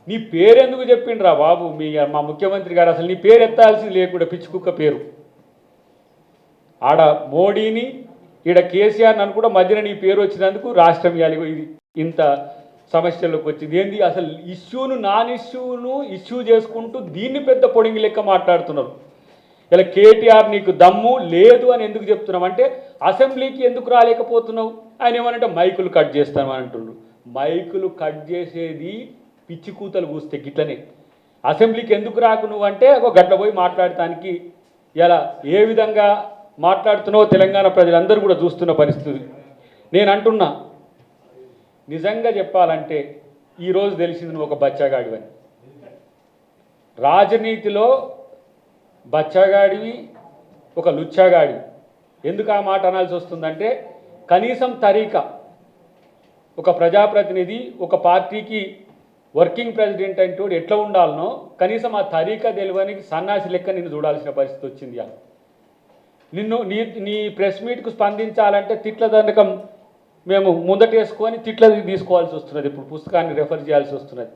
నీ పేరు ఎందుకు చెప్పిండ్రా బాబు మా ముఖ్యమంత్రి గారు? అసలు నీ పేరు ఎత్తాల్సింది లేకుండా పిచ్చుకుక్క పేరు. ఆడ మోడీని ఈడ కేసీఆర్ నన్ను కూడా మధ్యన నీ పేరు వచ్చినందుకు రాష్ట్రం ఇవ్వాలి. ఇది ఇంత సమస్యల్లోకి వచ్చింది ఏంది? అసలు నాన్ ఇష్యూను ఇష్యూ చేసుకుంటూ దీన్ని పెద్ద పొడింగి లెక్క మాట్లాడుతున్నారు. ఇలా కేటీఆర్ నీకు దమ్ము లేదు అని ఎందుకు చెప్తున్నాం అంటే, అసెంబ్లీకి ఎందుకు రాలేకపోతున్నావు? ఆయన ఏమనంటే మైకులు కట్ చేస్తామని అంటుండ్రు. మైకులు కట్ చేసేది పిచ్చి కూతలు కూస్తే గిట్లనే. అసెంబ్లీకి ఎందుకు రాకు నువ్వు అంటే ఒక గట్ల పోయి మాట్లాడటానికి ఇలా ఏ విధంగా మాట్లాడుతున్నావో తెలంగాణ ప్రజలందరూ కూడా చూస్తున్న పరిస్థితి. నేను అంటున్నా, నిజంగా చెప్పాలంటే ఈరోజు తెలిసింది నువ్వు ఒక బచ్చాగాడివని. రాజనీతిలో బచ్చాగాడివి, ఒక లుచ్చాగాడివి. ఎందుకు ఆ మాట అనాల్సి వస్తుందంటే, కనీసం తరీకా ఒక ప్రజాప్రతినిధి ఒక పార్టీకి వర్కింగ్ ప్రెసిడెంట్ అంటూ ఎట్లా ఉండాలనో కనీసం ఆ తరీకా తెలియనికి సన్నాసి లెక్క నిన్ను చూడాల్సిన పరిస్థితి వచ్చింది. నిన్ను నీ ప్రెస్ మీట్కు స్పందించాలంటే తిట్ల దండకం మేము ముందటేసుకొని తిట్ల తీసుకోవాల్సి వస్తున్నది. ఇప్పుడు పుస్తకాన్ని రెఫర్ చేయాల్సి వస్తున్నది.